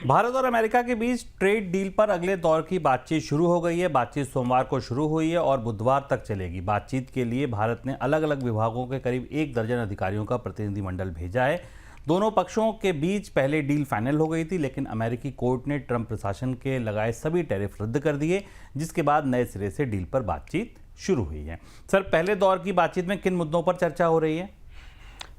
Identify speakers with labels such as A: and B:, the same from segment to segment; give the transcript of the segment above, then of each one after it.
A: भारत और अमेरिका के बीच trade deal पर अगले दौर की बातचीत शुरू हो गई है। बातचीत सोमवार को शुरू हुई है और बुधवार तक चलेगी। बातचीत के लिए भारत ने अलग अलग विभागों के करीब 1 दर्जन अधिकारियों का प्रतिनिधिमंडल भेजा है। दोनों पक्षों के बीच पहले डील फाइनल हो गई थी, लेकिन अमेरिकी कोर्ट ने ट्रंप प्रशासन के लगाए सभी टैरिफ रद्द कर दिए, जिसके बाद नए सिरे से डील पर बातचीत शुरू हुई है। सर, पहले दौर की बातचीत में किन मुद्दों पर चर्चा हो रही है?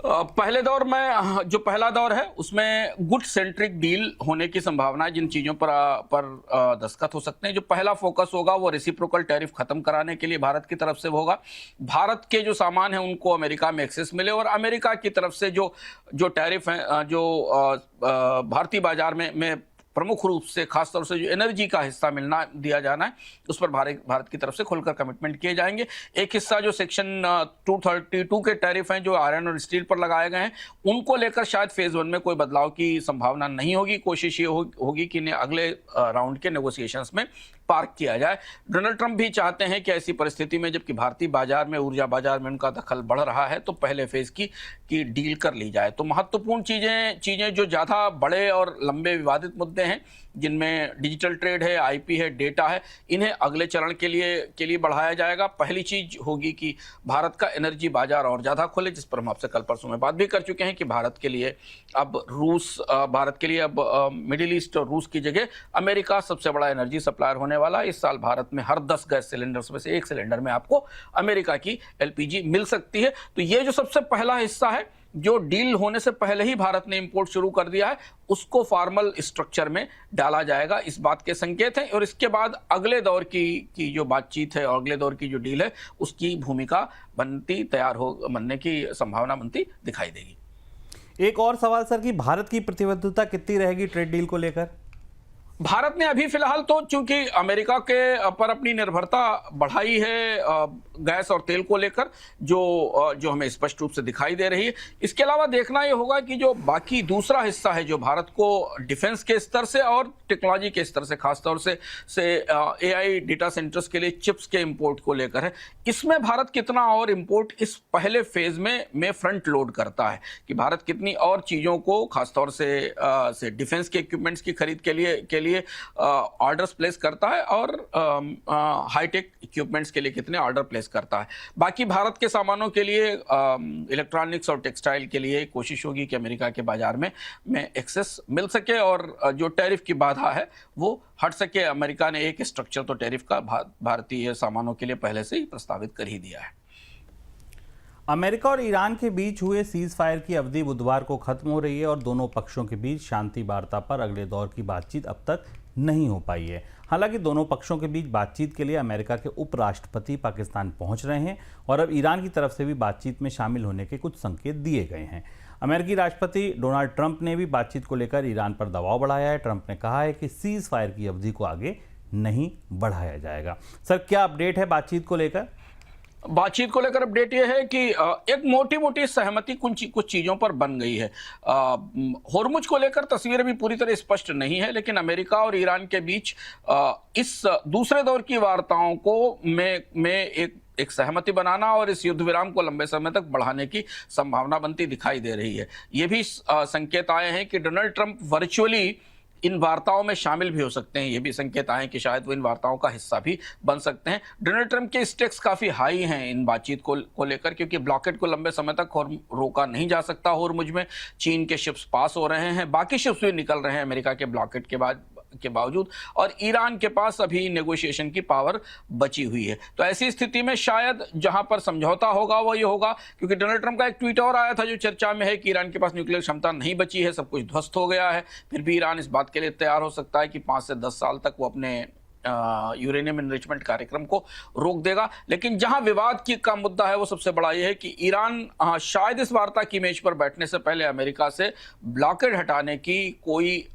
B: पहले दौर में जो पहला दौर है उसमें गुड सेंट्रिक डील होने की संभावना है। जिन चीजों पर दस्तखत हो सकते हैं, जो पहला फोकस होगा वो रेसिप्रोकल टैरिफ खत्म कराने के लिए भारत की तरफ से होगा। भारत के जो सामान है उनको अमेरिका में एक्सेस मिले और अमेरिका की तरफ से जो टैरिफ है, जो भारतीय बाजार में प्रमुख रूप से खासतौर से जो एनर्जी का हिस्सा मिलना दिया जाना है, उस पर भारत की तरफ से खुलकर कमिटमेंट किए जाएंगे। एक हिस्सा जो सेक्शन 232 के टैरिफ हैं, जो आयरन और स्टील पर लगाए गए हैं, उनको लेकर शायद फेज 1 में कोई बदलाव की संभावना नहीं होगी। कोशिश ये होगी कि इन्हें अगले राउंड के नेगोशिएशंस में पार्क किया जाए। डोनाल्ड ट्रंप भी चाहते हैं कि ऐसी परिस्थिति में, जबकि भारतीय बाजार में, ऊर्जा बाजार में उनका दखल बढ़ रहा है, तो पहले फेज की डील कर ली जाए। तो महत्वपूर्ण चीजें जो ज्यादा बड़े और लंबे विवादित मुद्दे हैं, जिनमें डिजिटल ट्रेड है, आईपी है, डेटा है, इन्हें अगले चरण के लिए बढ़ाया जाएगा। पहली चीज होगी कि भारत का एनर्जी बाजार और ज्यादा खुले, जिस पर हम आपसे कल परसों में बात भी कर चुके हैं कि भारत के लिए अब मिडिल ईस्ट और रूस की जगह अमेरिका सबसे बड़ा एनर्जी सप्लायर होने वाला है। इस साल भारत में हर 10 गैस सिलेंडर्स में से 1 सिलेंडर में आपको अमेरिका की एलपीजी मिल सकती है। तो ये जो सबसे पहला हिस्सा है, जो डील होने से पहले ही भारत ने इंपोर्ट शुरू कर दिया है, उसको फॉर्मल स्ट्रक्चर में डाला जाएगा, इस बात के संकेत हैं। और इसके बाद अगले दौर की जो बातचीत है और अगले दौर की जो डील है, उसकी भूमिका बनने की संभावना बनती दिखाई देगी।
A: एक और सवाल सर, कि भारत की प्रतिबद्धता कितनी रहेगी ट्रेड डील को लेकर?
B: भारत ने अभी फिलहाल तो चूंकि अमेरिका के पर अपनी निर्भरता बढ़ाई है गैस और तेल को लेकर, जो हमें स्पष्ट रूप से दिखाई दे रही है। इसके अलावा देखना ये होगा कि जो बाकी दूसरा हिस्सा है, जो भारत को डिफेंस के स्तर से और टेक्नोलॉजी के स्तर से, खासतौर से एआई डेटा सेंटर्स के लिए चिप्स के इंपोर्ट को लेकर है, इसमें भारत कितना और इंपोर्ट इस पहले फेज में फ्रंट लोड करता है, कि भारत कितनी और चीजों को खासतौर से डिफेंस के इक्विपमेंट्स की खरीद के लिए ऑर्डर्स प्लेस करता है और हाईटेक इक्विपमेंट्स के लिए कितने ऑर्डर प्लेस करता है। बाकी भारत के सामानों के लिए, इलेक्ट्रॉनिक्स और टेक्सटाइल के लिए कोशिश होगी कि अमेरिका के बाजार में एक्सेस मिल सके और जो टैरिफ की बाधा है वो हट सके। अमेरिका ने एक स्ट्रक्चर तो टैरिफ का भारतीय सामानों के लिए पहले से ही प्रस्तावित कर ही दिया है।
A: अमेरिका और ईरान के बीच हुए सीज फायर की अवधि बुधवार को खत्म हो रही है और दोनों पक्षों के बीच शांति वार्ता पर अगले दौर की बातचीत अब तक नहीं हो पाई है। हालांकि दोनों पक्षों के बीच बातचीत के लिए अमेरिका के उपराष्ट्रपति पाकिस्तान पहुंच रहे हैं और अब ईरान की तरफ से भी बातचीत में शामिल होने के कुछ संकेत दिए गए हैं। अमेरिकी राष्ट्रपति डोनाल्ड ट्रंप ने भी बातचीत को लेकर ईरान पर दबाव बढ़ाया है। ट्रंप ने कहा है कि सीज फायर की अवधि को आगे नहीं बढ़ाया जाएगा। सर, क्या अपडेट है बातचीत को लेकर?
B: बातचीत को लेकर अपडेट यह है कि एक मोटी मोटी सहमति कुछ चीजों पर बन गई है। होर्मुज को लेकर तस्वीर भी पूरी तरह स्पष्ट नहीं है, लेकिन अमेरिका और ईरान के बीच इस दूसरे दौर की वार्ताओं को में एक सहमति बनाना और इस युद्ध विराम को लंबे समय तक बढ़ाने की संभावना बनती दिखाई दे रही है। ये भी संकेत आए हैं कि डोनाल्ड ट्रंप वर्चुअली इन वार्ताओं में शामिल भी हो सकते हैं। ये भी संकेत आए कि शायद वो इन वार्ताओं का हिस्सा भी बन सकते हैं। डोनाल्ड ट्रंप के स्टेक्स काफी हाई हैं इन बातचीत को लेकर, क्योंकि ब्लॉकेड को लंबे समय तक रोका नहीं जा सकता। होर्मुज में चीन के शिप्स पास हो रहे हैं, बाकी शिप्स भी निकल रहे हैं अमेरिका के ब्लॉकेड के बावजूद, और ईरान के पास अभी नेगोशिएशन की पावर बची हुई है। तो ऐसी स्थिति में शायद जहां पर समझौता होगा वो ये होगा, क्योंकि डोनाल्ड ट्रंप का एक ट्वीट और आया था जो चर्चा में है कि ईरान के पास न्यूक्लियर क्षमता नहीं बची है, सब कुछ ध्वस्त हो गया है। फिर भी ईरान इस बात के लिए तैयार हो सकता है कि 5 से 10 साल तक वो अपने यूरेनियम एनरिचमेंट कार्यक्रम को रोक देगा। लेकिन जहां विवाद का मुद्दा है वो सबसे बड़ा ये है कि ईरान शायद इस वार्ता की मेज पर बैठने से पहले अमेरिका से ब्लॉकेड हटाने की कोई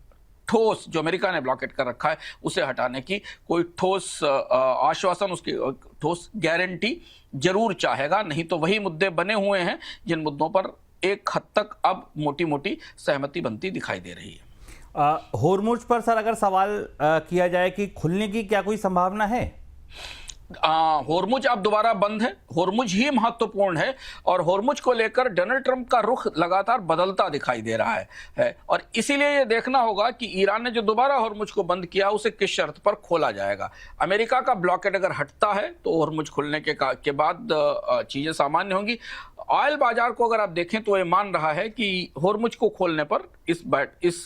B: ठोस, जो अमेरिका ने ब्लॉकेट कर रखा है उसे हटाने की कोई ठोस आश्वासन, उसकी ठोस गारंटी जरूर चाहेगा। नहीं तो वही मुद्दे बने हुए हैं जिन मुद्दों पर एक हद तक अब मोटी मोटी सहमति बनती दिखाई दे रही है।
A: होर्मुज पर सर अगर सवाल किया जाए कि खुलने की क्या कोई संभावना है?
B: होर्मुज अब दोबारा बंद है, होर्मुज ही महत्वपूर्ण है और होर्मुज को लेकर डोनाल्ड ट्रंप का रुख लगातार बदलता दिखाई दे रहा है और इसीलिए ये देखना होगा कि ईरान ने जो दोबारा होर्मुज को बंद किया उसे किस शर्त पर खोला जाएगा। अमेरिका का ब्लॉकेड अगर हटता है तो होर्मुज खुलने के बाद चीजें सामान्य होंगी। ऑयल बाजार को अगर आप देखें तो ये मान रहा है कि होर्मुज को खोलने पर इस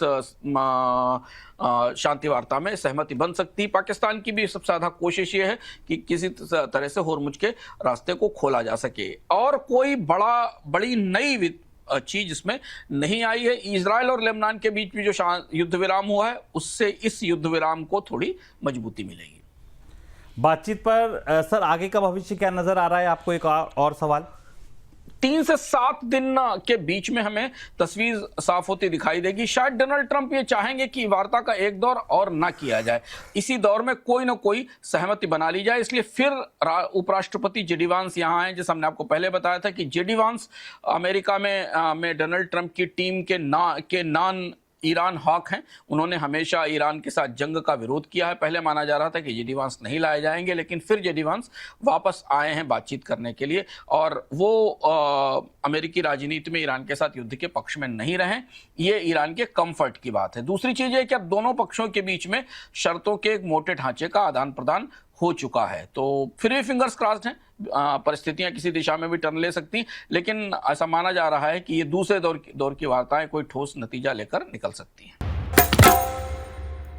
B: शांति वार्ता में सहमति बन सकती है। पाकिस्तान की भी सबसे ज्यादा कोशिश ये है कि किसी तरह से होर्मुज के रास्ते को खोला जा सके और कोई बड़ी नई चीज इसमें नहीं आई है। इजराइल और लेबनान के बीच भी जो युद्ध विराम हुआ है उससे इस युद्ध विराम को थोड़ी मजबूती मिलेगी।
A: बातचीत पर सर आगे का भविष्य क्या नजर आ रहा है आपको? एक और सवाल।
B: 3 से 7 दिन के बीच में हमें तस्वीर साफ होती दिखाई देगी। शायद डोनाल्ड ट्रंप ये चाहेंगे कि वार्ता का एक दौर और ना किया जाए, इसी दौर में कोई ना कोई सहमति बना ली जाए। इसलिए फिर उपराष्ट्रपति जेडी वांस यहां आए, जैसे हमने आपको पहले बताया था कि जेडी वांस अमेरिका में डोनाल्ड ट्रंप की टीम के नॉन ईरान हॉक हैं। उन्होंने हमेशा ईरान के साथ जंग का विरोध किया है। पहले माना जा रहा था कि जेडी वांस नहीं लाए जाएंगे, लेकिन फिर जेडी वांस वापस आए हैं बातचीत करने के लिए और वो अमेरिकी राजनीति में ईरान के साथ युद्ध के पक्ष में नहीं रहे। ये ईरान के कंफर्ट की बात है। दूसरी चीज है कि अब दोनों पक्षों के बीच में शर्तों के एक मोटे ढांचे का आदान प्रदान हो चुका है, तो फिर भी फिंगर्स क्रॉस्ड हैं। परिस्थितियां किसी दिशा में भी टर्न ले सकती हैं, लेकिन ऐसा माना जा रहा है कि ये दूसरे दौर की वार्ताएं कोई ठोस नतीजा लेकर निकल सकती हैं।